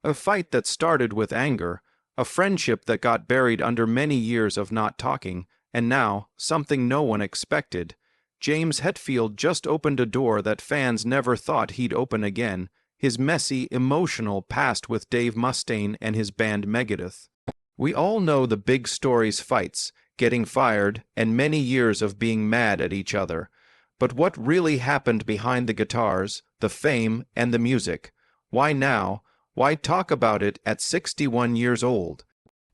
A fight that started with anger, a friendship that got buried under many years of not talking, and now, something no one expected. James Hetfield just opened a door that fans never thought he'd open again, his messy, emotional past with Dave Mustaine and his band Megadeth. We all know the big stories, fights, getting fired, and many years of being mad at each other. But what really happened behind the guitars, the fame, and the music? Why now? Why talk about it at 61 years old?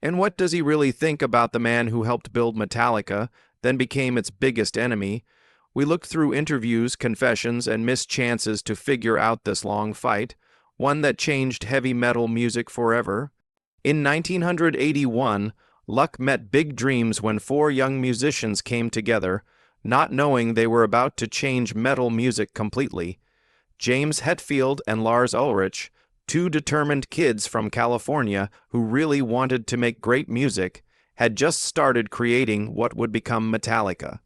And what does he really think about the man who helped build Metallica, then became its biggest enemy? We looked through interviews, confessions, and missed chances to figure out this long fight, one that changed heavy metal music forever. In 1981, luck met big dreams when four young musicians came together, not knowing they were about to change metal music completely. James Hetfield and Lars Ulrich, two determined kids from California who really wanted to make great music, had just started creating what would become Metallica.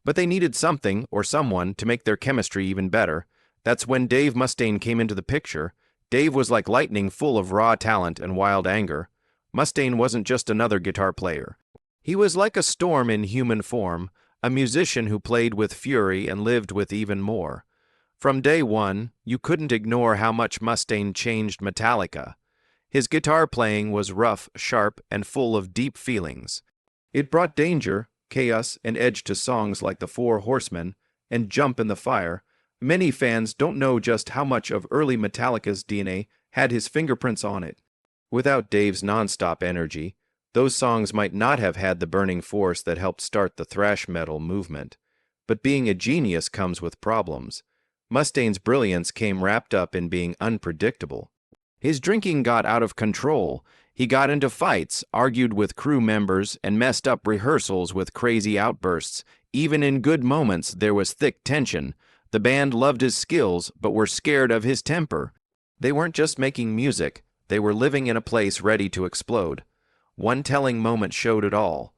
But they needed something or someone to make their chemistry even better. That's when Dave Mustaine came into the picture. Dave was like lightning, full of raw talent and wild anger. Mustaine wasn't just another guitar player. He was like a storm in human form, a musician who played with fury and lived with even more. From day one, you couldn't ignore how much Mustaine changed Metallica. His guitar playing was rough, sharp, and full of deep feelings. It brought danger, chaos, and edge to songs like The Four Horsemen and Jump in the Fire. Many fans don't know just how much of early Metallica's DNA had his fingerprints on it. Without Dave's nonstop energy, those songs might not have had the burning force that helped start the thrash metal movement. But being a genius comes with problems. Mustaine's brilliance came wrapped up in being unpredictable. His drinking got out of control. He got into fights, argued with crew members, and messed up rehearsals with crazy outbursts. Even in good moments, there was thick tension. The band loved his skills, but were scared of his temper. They weren't just making music. They were living in a place ready to explode. One telling moment showed it all.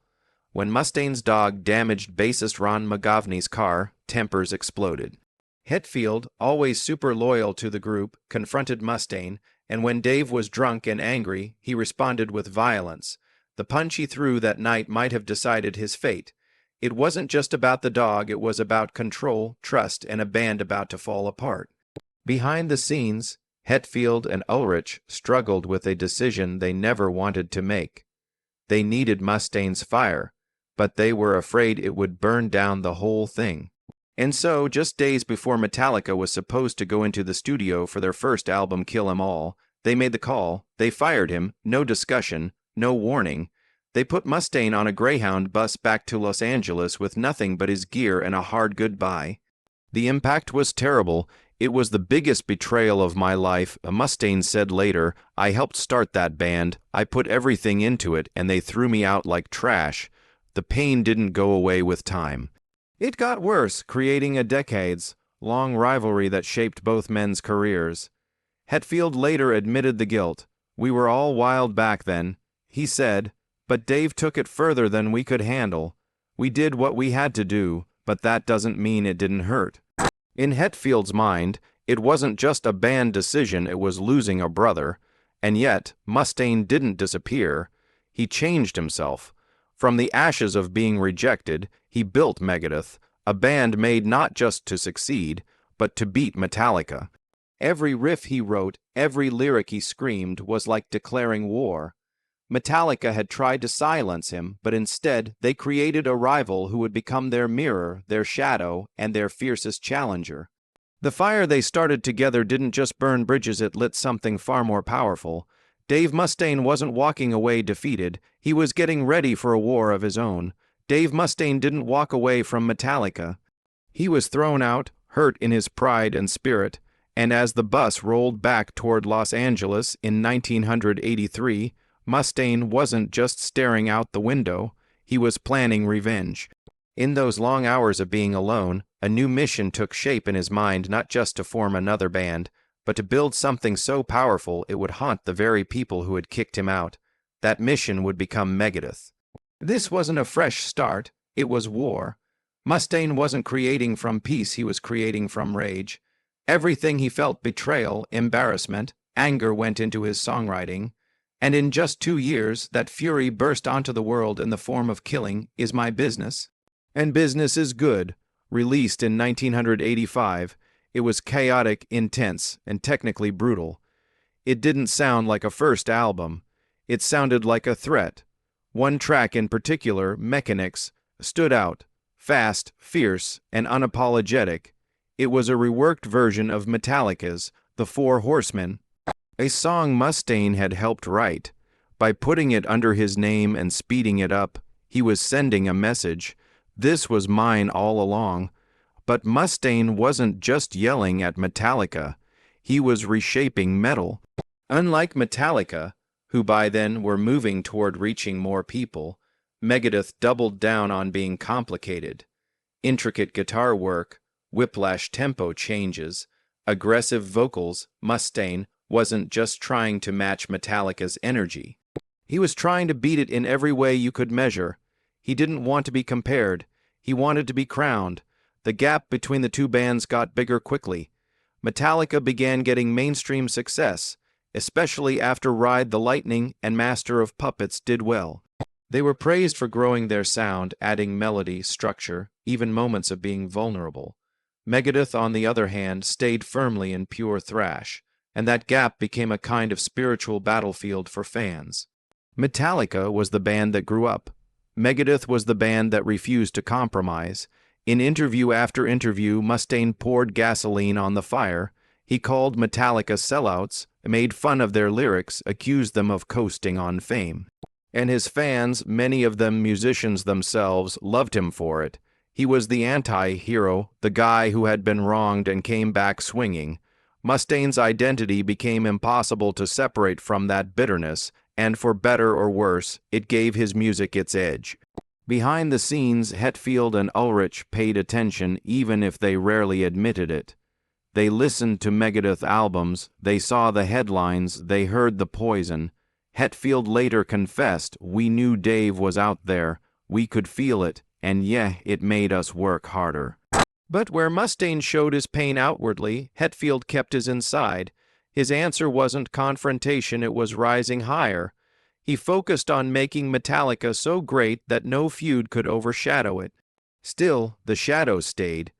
When Mustaine's dog damaged bassist Ron McGovney's car, tempers exploded. Hetfield, always super loyal to the group, confronted Mustaine, and when Dave was drunk and angry, he responded with violence. The punch he threw that night might have decided his fate. It wasn't just about the dog, it was about control, trust, and a band about to fall apart. Behind the scenes, Hetfield and Ulrich struggled with a decision they never wanted to make. They needed Mustaine's fire, but they were afraid it would burn down the whole thing. And so, just days before Metallica was supposed to go into the studio for their first album, Kill 'Em All, they made the call. They fired him, no discussion, no warning. They put Mustaine on a Greyhound bus back to Los Angeles with nothing but his gear and a hard goodbye. The impact was terrible. It was the biggest betrayal of my life. Mustaine said later, "I helped start that band. I put everything into it, and they threw me out like trash." The pain didn't go away with time. It got worse, creating a decades-long rivalry that shaped both men's careers. Hetfield later admitted the guilt. "We were all wild back then," he said, "but Dave took it further than we could handle. We did what we had to do, but that doesn't mean it didn't hurt." In Hetfield's mind, it wasn't just a band decision, it was losing a brother. And yet, Mustaine didn't disappear. He changed himself. From the ashes of being rejected, he built Megadeth, a band made not just to succeed, but to beat Metallica. Every riff he wrote, every lyric he screamed was like declaring war. Metallica had tried to silence him, but instead they created a rival who would become their mirror, their shadow, and their fiercest challenger. The fire they started together didn't just burn bridges, it lit something far more powerful. Dave Mustaine wasn't walking away defeated, he was getting ready for a war of his own. Dave Mustaine didn't walk away from Metallica. He was thrown out, hurt in his pride and spirit, and as the bus rolled back toward Los Angeles in 1983, Mustaine wasn't just staring out the window, he was planning revenge. In those long hours of being alone, a new mission took shape in his mind, not just to form another band, but to build something so powerful it would haunt the very people who had kicked him out. That mission would become Megadeth. This wasn't a fresh start, it was war. Mustaine wasn't creating from peace, he was creating from rage. Everything he felt, betrayal, embarrassment, Anger went into his songwriting, and in just 2 years, that fury burst onto the world in the form of Killing Is My Business. And Business is Good, released in 1985, it was chaotic, intense, and technically brutal. It didn't sound like a first album. It sounded like a threat. One track in particular, Mechanics, stood out. Fast, fierce, and unapologetic. It was a reworked version of Metallica's The Four Horsemen, a song Mustaine had helped write. By putting it under his name and speeding it up, he was sending a message. This was mine all along. But Mustaine wasn't just yelling at Metallica. He was reshaping metal. Unlike Metallica, who by then were moving toward reaching more people, Megadeth doubled down on being complicated. Intricate guitar work, whiplash tempo changes, aggressive vocals. Mustaine wasn't just trying to match Metallica's energy. He was trying to beat it in every way you could measure. He didn't want to be compared. He wanted to be crowned. The gap between the two bands got bigger quickly. Metallica began getting mainstream success, especially after Ride the Lightning and Master of Puppets did well. They were praised for growing their sound, adding melody, structure, even moments of being vulnerable. Megadeth, on the other hand, stayed firmly in pure thrash, and that gap became a kind of spiritual battlefield for fans. Metallica was the band that grew up. Megadeth was the band that refused to compromise. In interview after interview, Mustaine poured gasoline on the fire. He called Metallica sellouts, made fun of their lyrics, accused them of coasting on fame. And his fans, many of them musicians themselves, loved him for it. He was the anti-hero, the guy who had been wronged and came back swinging. Mustaine's identity became impossible to separate from that bitterness, and for better or worse, it gave his music its edge. Behind the scenes, Hetfield and Ulrich paid attention even if they rarely admitted it. They listened to Megadeth albums, they saw the headlines, they heard the poison. Hetfield later confessed, "We knew Dave was out there, we could feel it, and yeah, it made us work harder." But where Mustaine showed his pain outwardly, Hetfield kept his inside. His answer wasn't confrontation, it was rising higher. He focused on making Metallica so great that no feud could overshadow it. Still, the shadow stayed.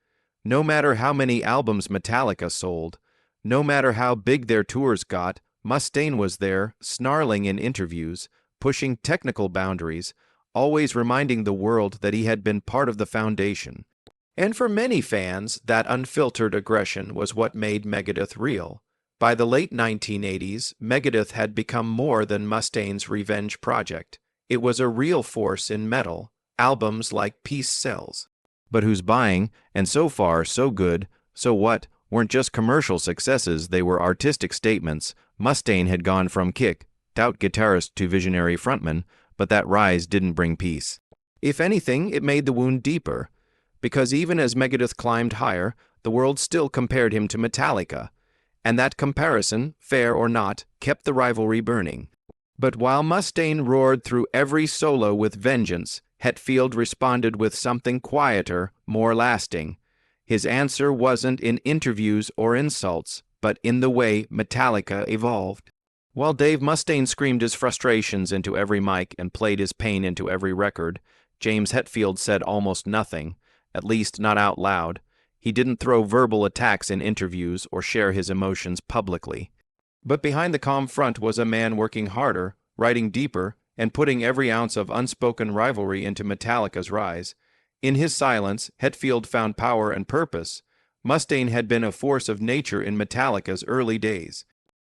No matter how many albums Metallica sold, no matter how big their tours got, Mustaine was there, snarling in interviews, pushing technical boundaries, always reminding the world that he had been part of the foundation. And for many fans, that unfiltered aggression was what made Megadeth real. By the late 1980s, Megadeth had become more than Mustaine's revenge project. It was a real force in metal, albums like Peace Sells. But who's buying, and so far, so good, so what, weren't just commercial successes, they were artistic statements. Mustaine had gone from kick-out guitarist to visionary frontman, but that rise didn't bring peace. If anything, it made the wound deeper, because even as Megadeth climbed higher, the world still compared him to Metallica. And that comparison, fair or not, kept the rivalry burning. But while Mustaine roared through every solo with vengeance, Hetfield responded with something quieter, more lasting. His answer wasn't in interviews or insults, but in the way Metallica evolved. While Dave Mustaine screamed his frustrations into every mic and played his pain into every record, James Hetfield said almost nothing, at least not out loud. He didn't throw verbal attacks in interviews or share his emotions publicly. But behind the calm front was a man working harder, writing deeper, and putting every ounce of unspoken rivalry into Metallica's rise. In his silence, Hetfield found power and purpose. Mustaine had been a force of nature in Metallica's early days.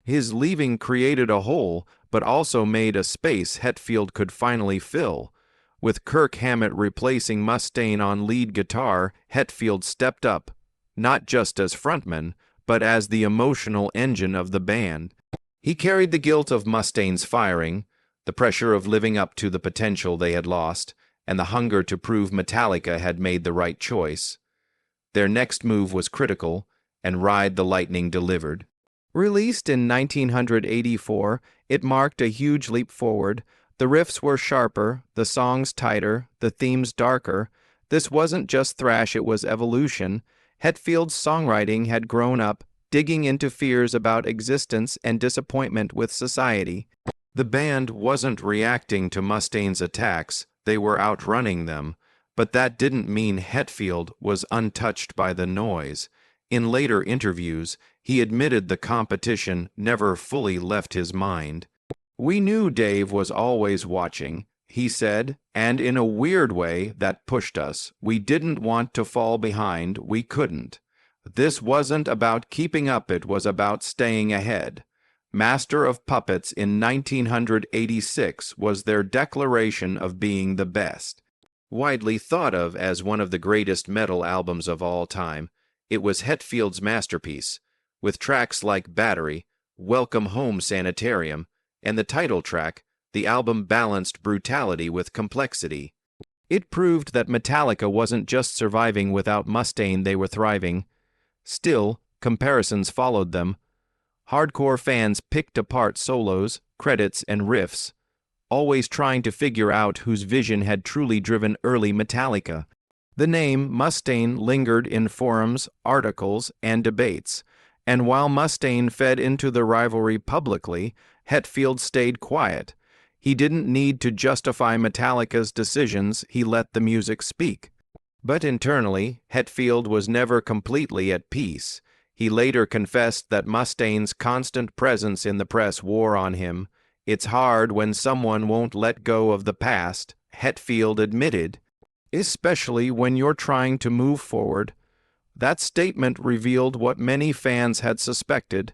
His leaving created a hole, but also made a space Hetfield could finally fill. With Kirk Hammett replacing Mustaine on lead guitar, Hetfield stepped up, not just as frontman, but as the emotional engine of the band. He carried the guilt of Mustaine's firing, the pressure of living up to the potential they had lost, and the hunger to prove Metallica had made the right choice. Their next move was critical, and Ride the Lightning delivered. Released in 1984, it marked a huge leap forward. The riffs were sharper, the songs tighter, the themes darker. This wasn't just thrash, it was evolution. Hetfield's songwriting had grown up, digging into fears about existence and disappointment with society. The band wasn't reacting to Mustaine's attacks, they were outrunning them, but that didn't mean Hetfield was untouched by the noise. In later interviews, he admitted the competition never fully left his mind. "We knew Dave was always watching," he said, "and in a weird way that pushed us. We didn't want to fall behind, we couldn't. This wasn't about keeping up, it was about staying ahead." Master of Puppets in 1986 was their declaration of being the best. Widely thought of as one of the greatest metal albums of all time, it was Hetfield's masterpiece, with tracks like Battery, Welcome Home Sanitarium, and the title track. The album balanced brutality with complexity. It proved that Metallica wasn't just surviving without Mustaine, they were thriving. Still, comparisons followed them. Hardcore fans picked apart solos, credits, and riffs, always trying to figure out whose vision had truly driven early Metallica. The name Mustaine lingered in forums, articles, and debates, and while Mustaine fed into the rivalry publicly, Hetfield stayed quiet. He didn't need to justify Metallica's decisions, he let the music speak. But internally, Hetfield was never completely at peace. He later confessed that Mustaine's constant presence in the press wore on him. "It's hard when someone won't let go of the past," Hetfield admitted, "especially when you're trying to move forward." That statement revealed what many fans had suspected.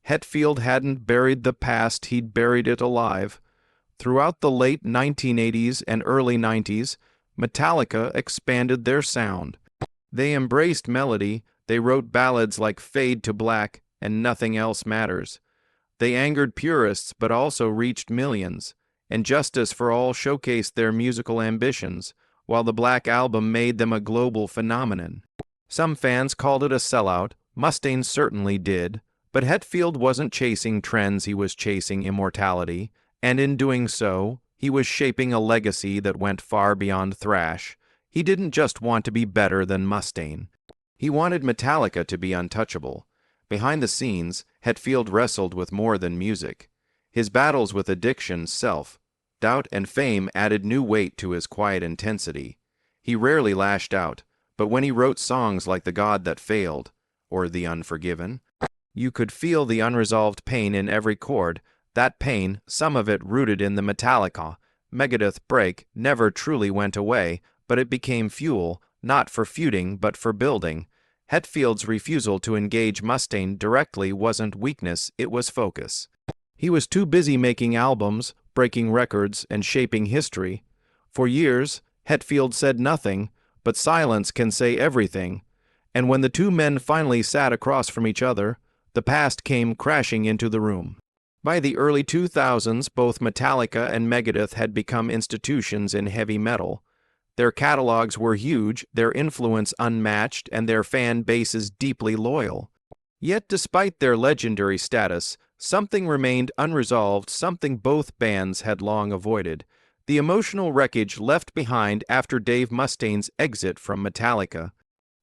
Hetfield hadn't buried the past, he'd buried it alive. Throughout the late 1980s and early 90s, Metallica expanded their sound. They embraced melody, they wrote ballads like Fade to Black and Nothing Else Matters. They angered purists but also reached millions, and Justice for All showcased their musical ambitions, while the Black Album made them a global phenomenon. Some fans called it a sellout, Mustaine certainly did, but Hetfield wasn't chasing trends, he was chasing immortality, and in doing so, he was shaping a legacy that went far beyond thrash. He didn't just want to be better than Mustaine. He wanted Metallica to be untouchable. Behind the scenes, Hetfield wrestled with more than music. His battles with addiction, self, doubt, and fame added new weight to his quiet intensity. He rarely lashed out, but when he wrote songs like The God That Failed, or The Unforgiven, you could feel the unresolved pain in every chord. That pain, some of it rooted in the Metallica, Megadeth break, never truly went away, but it became fuel, not for feuding but for building. Hetfield's refusal to engage Mustaine directly wasn't weakness, it was focus. He was too busy making albums, breaking records, and shaping history. For years, Hetfield said nothing, but silence can say everything. And when the two men finally sat across from each other, the past came crashing into the room. By the early 2000s, both Metallica and Megadeth had become institutions in heavy metal. Their catalogs were huge, their influence unmatched, and their fan bases deeply loyal. Yet despite their legendary status, something remained unresolved, something both bands had long avoided: the emotional wreckage left behind after Dave Mustaine's exit from Metallica.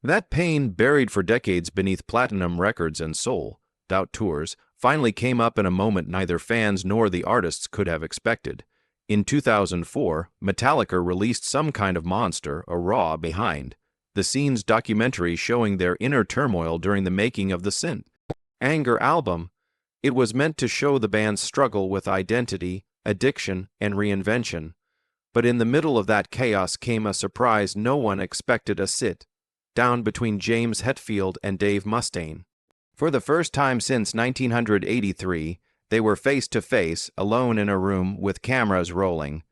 That pain, buried for decades beneath Platinum Records and Soul Doubt tours, finally came up in a moment neither fans nor the artists could have expected. In 2004, Metallica released Some Kind of Monster, a Raw Behind the Scenes documentary showing their inner turmoil during the making of the Synth Anger album. It was meant to show the band's struggle with identity, addiction, and reinvention. But in the middle of that chaos came a surprise no one expected: a sit-down between James Hetfield and Dave Mustaine. For the first time since 1983, they were face-to-face, alone in a room with cameras rolling.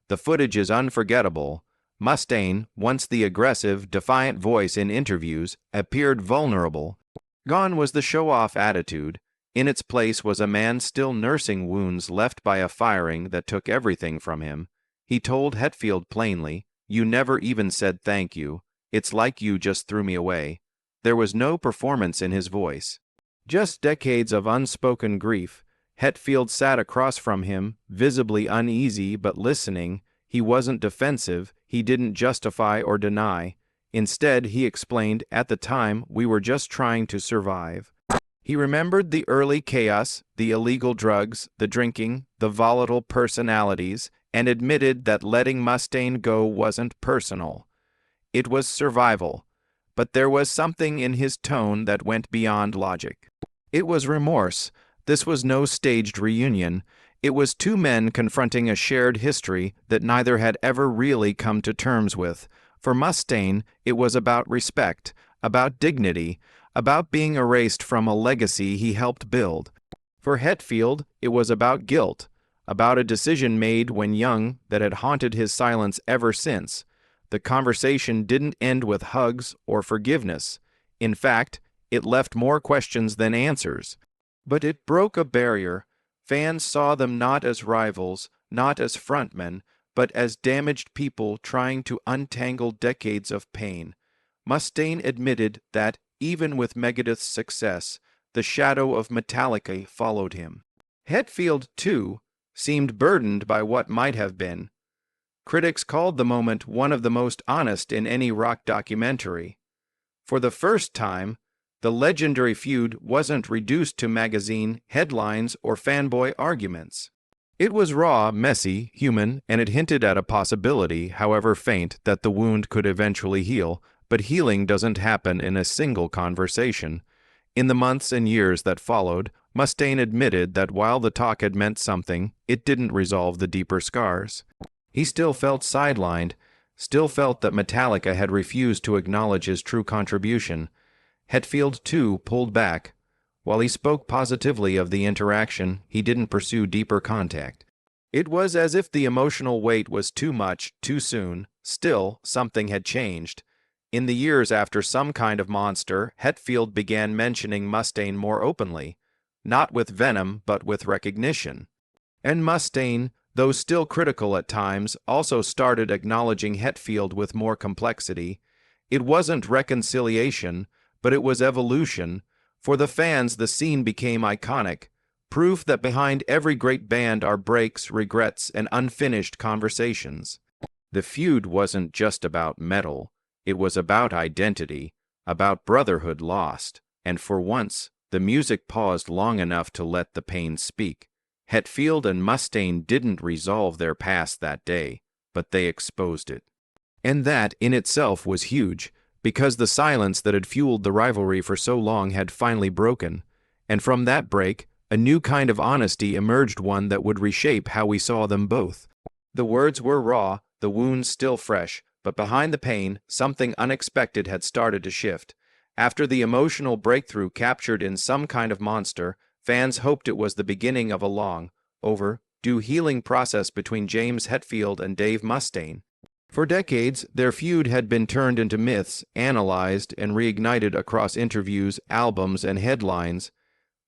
The footage is unforgettable. Mustaine, once the aggressive, defiant voice in interviews, appeared vulnerable. Gone was the show-off attitude. In its place was a man still nursing wounds left by a firing that took everything from him. He told Hetfield plainly, "You never even said thank you. It's like you just threw me away." There was no performance in his voice, just decades of unspoken grief. Hetfield sat across from him, visibly uneasy but listening. He wasn't defensive, he didn't justify or deny. Instead, he explained, "At the time, we were just trying to survive." He remembered the early chaos, the illegal drugs, the drinking, the volatile personalities, and admitted that letting Mustaine go wasn't personal. It was survival. But there was something in his tone that went beyond logic. It was remorse. This was no staged reunion. It was two men confronting a shared history that neither had ever really come to terms with. For Mustaine, it was about respect, about dignity, about being erased from a legacy he helped build. For Hetfield, it was about guilt, about a decision made when young that had haunted his silence ever since. The conversation didn't end with hugs or forgiveness. In fact, it left more questions than answers. But it broke a barrier. Fans saw them not as rivals, not as frontmen, but as damaged people trying to untangle decades of pain. Mustaine admitted that, even with Megadeth's success, the shadow of Metallica followed him. Hetfield, too, seemed burdened by what might have been. Critics called the moment one of the most honest in any rock documentary. For the first time, the legendary feud wasn't reduced to magazine headlines or fanboy arguments. It was raw, messy, human, and it hinted at a possibility, however faint, that the wound could eventually heal, but healing doesn't happen in a single conversation. In the months and years that followed, Mustaine admitted that while the talk had meant something, it didn't resolve the deeper scars. He still felt sidelined, still felt that Metallica had refused to acknowledge his true contribution. Hetfield, too, pulled back. While he spoke positively of the interaction, he didn't pursue deeper contact. It was as if the emotional weight was too much, too soon. Still, something had changed. In the years after Some Kind of Monster, Hetfield began mentioning Mustaine more openly, not with venom, but with recognition. And Mustaine, though still critical at times, also started acknowledging Hetfield with more complexity. It wasn't reconciliation, but it was evolution. For the fans, the scene became iconic, proof that behind every great band are breaks, regrets, and unfinished conversations. The feud wasn't just about metal. It was about identity, about brotherhood lost, and for once, the music paused long enough to let the pain speak. Hetfield and Mustaine didn't resolve their past that day, but they exposed it. And that, in itself, was huge, because the silence that had fueled the rivalry for so long had finally broken. And from that break, a new kind of honesty emerged, one that would reshape how we saw them both. The words were raw, the wounds still fresh, but behind the pain, something unexpected had started to shift. After the emotional breakthrough captured in Some Kind of Monster, fans hoped it was the beginning of a long, overdue healing process between James Hetfield and Dave Mustaine. For decades, their feud had been turned into myths, analyzed and reignited across interviews, albums, and headlines.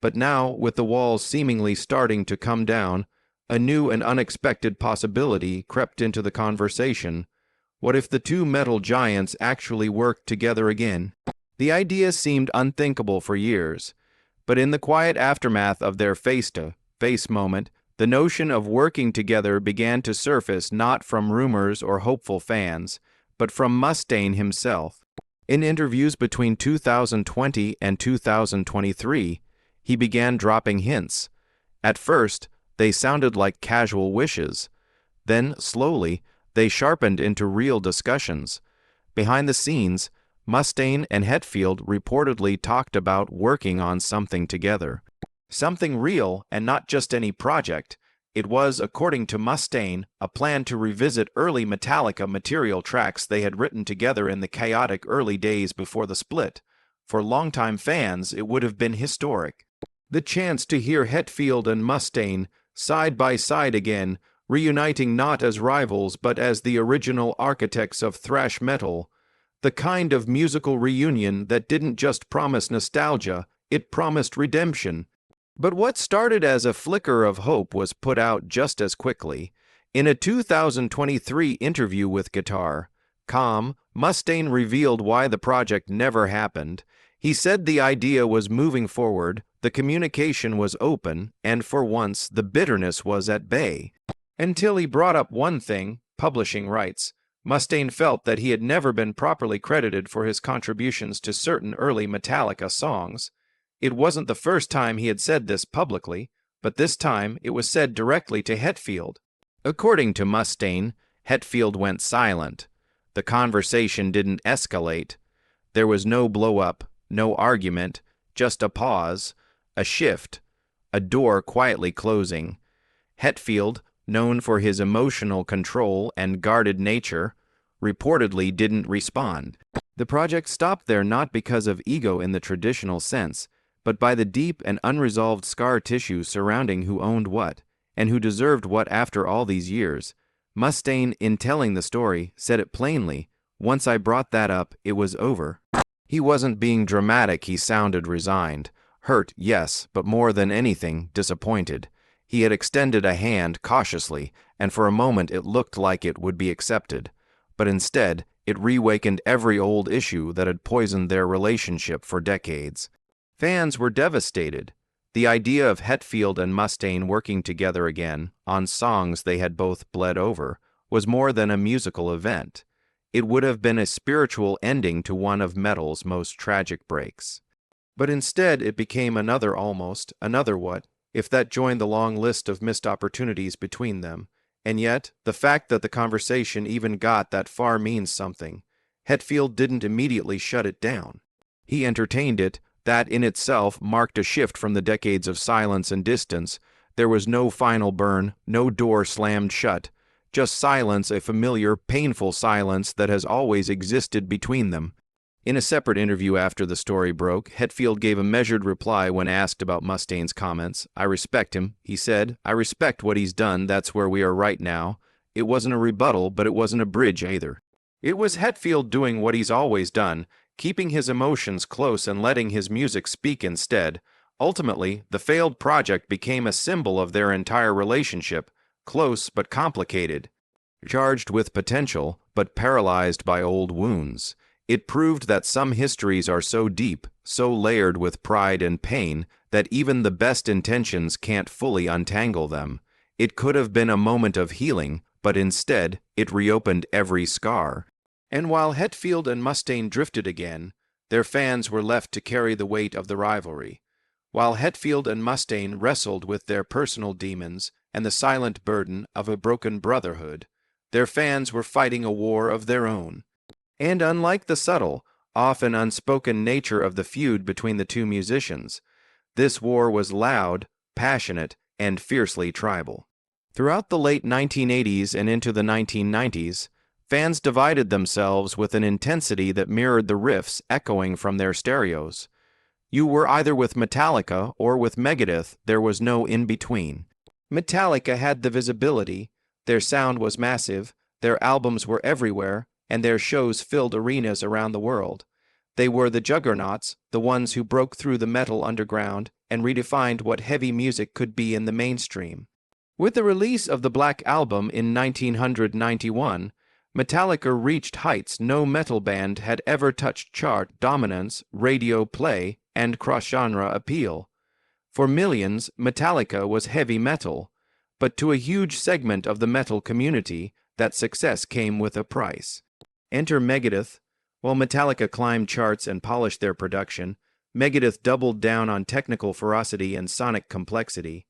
But now, with the walls seemingly starting to come down, a new and unexpected possibility crept into the conversation. What if the two metal giants actually worked together again? The idea seemed unthinkable for years, but in the quiet aftermath of their face-to-face moment, the notion of working together began to surface, not from rumors or hopeful fans, but from Mustaine himself. In interviews between 2020 and 2023, he began dropping hints. At first, they sounded like casual wishes. Then, slowly, they sharpened into real discussions. Behind the scenes, Mustaine and Hetfield reportedly talked about working on something together. Something real and not just any project. It was, according to Mustaine, a plan to revisit early Metallica material tracks they had written together in the chaotic early days before the split. For longtime fans, it would have been historic. The chance to hear Hetfield and Mustaine side by side again, reuniting not as rivals but as the original architects of thrash metal. The kind of musical reunion that didn't just promise nostalgia, it promised redemption. But what started as a flicker of hope was put out just as quickly. In a 2023 interview with Guitar.com, Mustaine revealed why the project never happened. He said the idea was moving forward, the communication was open, and for once the bitterness was at bay. Until he brought up one thing, publishing rights. Mustaine felt that he had never been properly credited for his contributions to certain early Metallica songs. It wasn't the first time he had said this publicly, but this time it was said directly to Hetfield. According to Mustaine, Hetfield went silent. The conversation didn't escalate. There was no blow-up, no argument, just a pause, a shift, a door quietly closing. Hetfield, known for his emotional control and guarded nature, reportedly didn't respond. The project stopped there not because of ego in the traditional sense, but by the deep and unresolved scar tissue surrounding who owned what, and who deserved what after all these years. Mustaine, in telling the story, said it plainly. Once I brought that up, it was over. He wasn't being dramatic, he sounded resigned. Hurt, yes, but more than anything, disappointed. He had extended a hand cautiously, and for a moment it looked like it would be accepted. But instead, it reawakened every old issue that had poisoned their relationship for decades. Fans were devastated. The idea of Hetfield and Mustaine working together again, on songs they had both bled over, was more than a musical event. It would have been a spiritual ending to one of metal's most tragic breaks. But instead it became another what, if that joined the long list of missed opportunities between them. And yet, the fact that the conversation even got that far means something. Hetfield didn't immediately shut it down. He entertained it. That in itself marked a shift from the decades of silence and distance. There was no final burn, no door slammed shut. Just silence, a familiar, painful silence that has always existed between them. In a separate interview after the story broke, Hetfield gave a measured reply when asked about Mustaine's comments. I respect him, he said. I respect what he's done, that's where we are right now. It wasn't a rebuttal, but it wasn't a bridge either. It was Hetfield doing what he's always done, keeping his emotions close and letting his music speak instead. Ultimately, the failed project became a symbol of their entire relationship, close but complicated, charged with potential but paralyzed by old wounds. It proved that some histories are so deep, so layered with pride and pain, that even the best intentions can't fully untangle them. It could have been a moment of healing, but instead, it reopened every scar. And while Hetfield and Mustaine drifted again, their fans were left to carry the weight of the rivalry. While Hetfield and Mustaine wrestled with their personal demons and the silent burden of a broken brotherhood, their fans were fighting a war of their own. And unlike the subtle, often unspoken nature of the feud between the two musicians, this war was loud, passionate, and fiercely tribal. Throughout the late 1980s and into the 1990s, fans divided themselves with an intensity that mirrored the riffs echoing from their stereos. You were either with Metallica or with Megadeth, there was no in-between. Metallica had the visibility, their sound was massive, their albums were everywhere, and their shows filled arenas around the world. They were the juggernauts, the ones who broke through the metal underground and redefined what heavy music could be in the mainstream. With the release of the Black Album in 1991, Metallica reached heights no metal band had ever touched: chart dominance, radio play, and cross-genre appeal. For millions, Metallica was heavy metal, but to a huge segment of the metal community, that success came with a price. Enter Megadeth. While Metallica climbed charts and polished their production, Megadeth doubled down on technical ferocity and sonic complexity.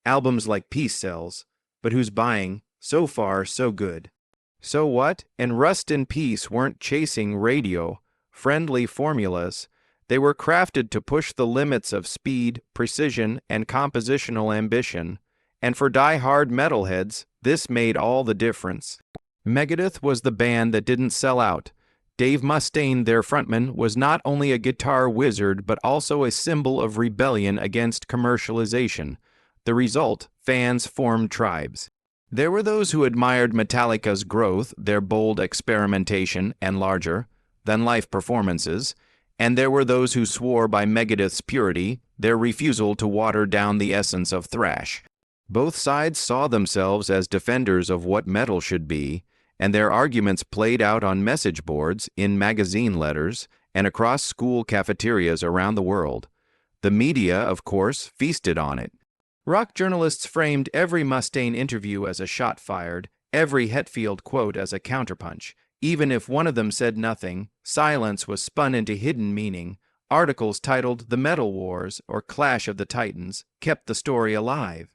Albums like Peace Sells, but who's buying? So far, so good. So what? And Rust in Peace weren't chasing radio-friendly formulas. They were crafted to push the limits of speed, precision, and compositional ambition. And for die-hard metalheads, this made all the difference. Megadeth was the band that didn't sell out. Dave Mustaine, their frontman, was not only a guitar wizard but also a symbol of rebellion against commercialization. The result, fans formed tribes. There were those who admired Metallica's growth, their bold experimentation and larger-than-life performances, and there were those who swore by Megadeth's purity, their refusal to water down the essence of thrash. Both sides saw themselves as defenders of what metal should be, and their arguments played out on message boards, in magazine letters, and across school cafeterias around the world. The media, of course, feasted on it. Rock journalists framed every Mustaine interview as a shot fired, every Hetfield quote as a counterpunch. Even if one of them said nothing, silence was spun into hidden meaning, Articles titled The Metal Wars or Clash of the Titans kept the story alive.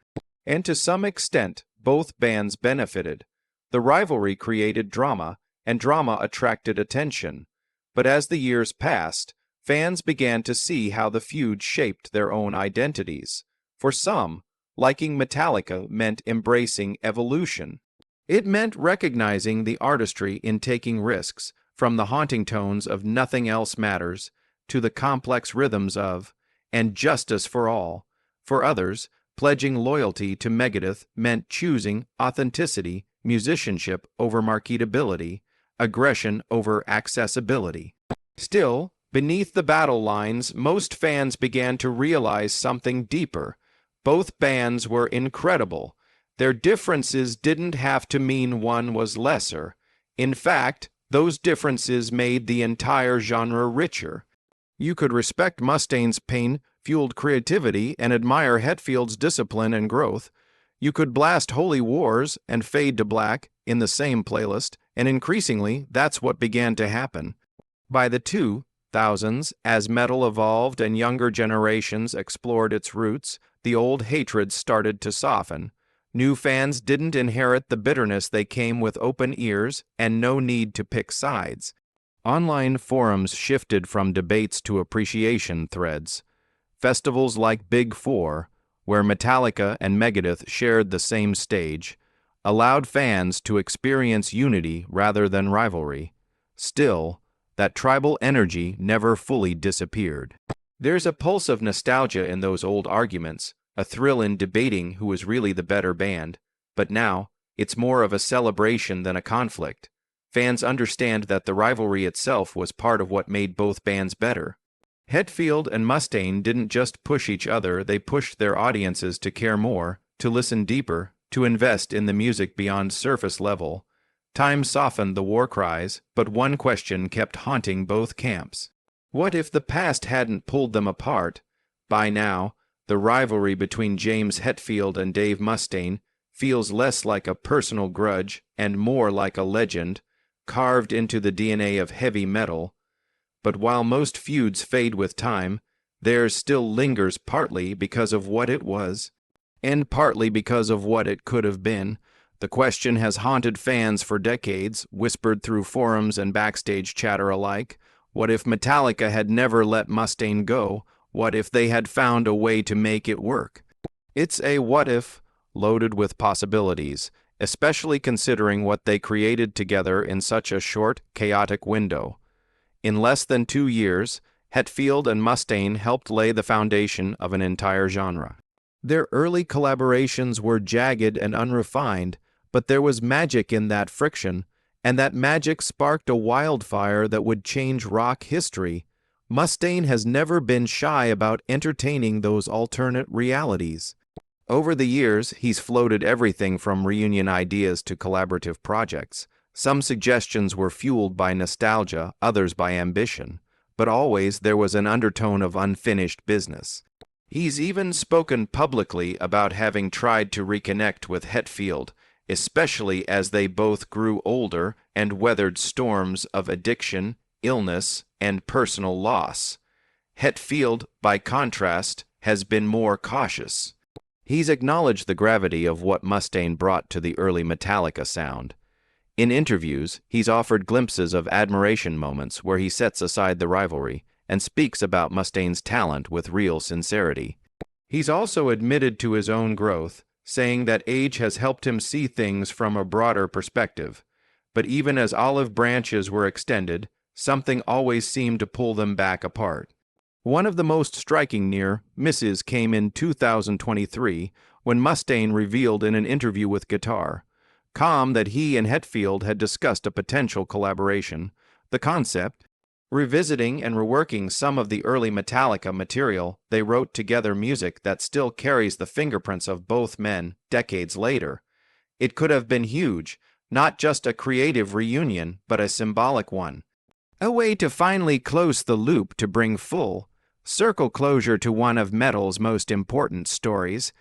And to some extent, both bands benefited. The rivalry created drama, and drama attracted attention. But as the years passed, fans began to see how the feud shaped their own identities. For some, liking Metallica meant embracing evolution. It meant recognizing the artistry in taking risks, from the haunting tones of Nothing Else Matters to the complex rhythms of And Justice for All. For others, pledging loyalty to Megadeth meant choosing authenticity, musicianship over marketability, aggression over accessibility. Still, beneath the battle lines, most fans began to realize something deeper. Both bands were incredible. Their differences didn't have to mean one was lesser. In fact, those differences made the entire genre richer. You could respect Mustaine's pain-fueled creativity and admire Hetfield's discipline and growth. You could blast Holy Wars and Fade to Black in the same playlist, and increasingly, that's what began to happen. By the 2000s, as metal evolved and younger generations explored its roots, the old hatreds started to soften. New fans didn't inherit the bitterness, they came with open ears and no need to pick sides. Online forums shifted from debates to appreciation threads. Festivals like Big Four, where Metallica and Megadeth shared the same stage, allowed fans to experience unity rather than rivalry. Still, that tribal energy never fully disappeared. There's a pulse of nostalgia in those old arguments, a thrill in debating who was really the better band, but now, it's more of a celebration than a conflict. Fans understand that the rivalry itself was part of what made both bands better. Hetfield and Mustaine didn't just push each other, they pushed their audiences to care more, to listen deeper, to invest in the music beyond surface level. Time softened the war cries, but one question kept haunting both camps. What if the past hadn't pulled them apart? By now, the rivalry between James Hetfield and Dave Mustaine feels less like a personal grudge and more like a legend, carved into the DNA of heavy metal. But while most feuds fade with time, theirs still lingers, partly because of what it was, and partly because of what it could have been. The question has haunted fans for decades, whispered through forums and backstage chatter alike. What if Metallica had never let Mustaine go? What if they had found a way to make it work? It's a what if loaded with possibilities, especially considering what they created together in such a short, chaotic window. In less than 2 years, Hetfield and Mustaine helped lay the foundation of an entire genre. Their early collaborations were jagged and unrefined, but there was magic in that friction, and that magic sparked a wildfire that would change rock history. Mustaine has never been shy about entertaining those alternate realities. Over the years, he's floated everything from reunion ideas to collaborative projects. Some suggestions were fueled by nostalgia, others by ambition, but always there was an undertone of unfinished business. He's even spoken publicly about having tried to reconnect with Hetfield, especially as they both grew older and weathered storms of addiction, illness, and personal loss. Hetfield, by contrast, has been more cautious. He's acknowledged the gravity of what Mustaine brought to the early Metallica sound. In interviews, he's offered glimpses of admiration moments where he sets aside the rivalry and speaks about Mustaine's talent with real sincerity. He's also admitted to his own growth, saying that age has helped him see things from a broader perspective. But even as olive branches were extended, something always seemed to pull them back apart. One of the most striking near misses came in 2023 when Mustaine revealed in an interview with Guitar that he and Hetfield had discussed a potential collaboration. The concept, revisiting and reworking some of the early Metallica material, they wrote together music that still carries the fingerprints of both men decades later. It could have been huge, not just a creative reunion, but a symbolic one. A way to finally close the loop, to bring full circle closure to one of metal's most important stories.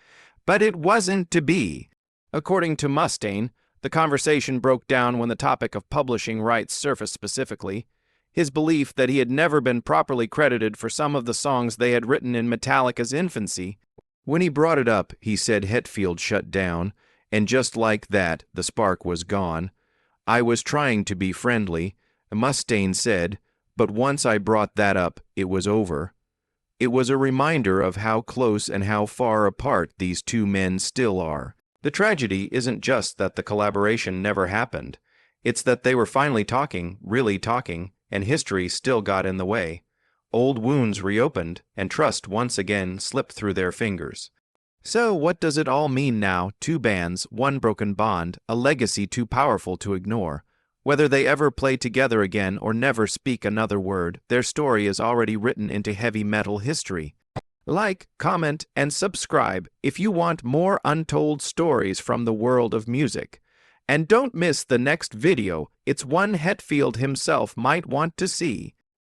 But it wasn't to be. According to Mustaine, the conversation broke down when the topic of publishing rights surfaced specifically. his belief that he had never been properly credited for some of the songs they had written in Metallica's infancy. When he brought it up, he said Hetfield shut down, and just like that, the spark was gone. I was trying to be friendly, Mustaine said, but once I brought that up, it was over. It was a reminder of how close and how far apart these two men still are. The tragedy isn't just that the collaboration never happened. It's that they were finally talking, really talking, and history still got in the way. Old wounds reopened, and trust once again slipped through their fingers. So what does it all mean now? Two bands, one broken bond, a legacy too powerful to ignore. Whether they ever play together again or never speak another word, their story is already written into heavy metal history. Like, comment, and subscribe if you want more untold stories from the world of music. And don't miss the next video, it's one Hetfield himself might want to see.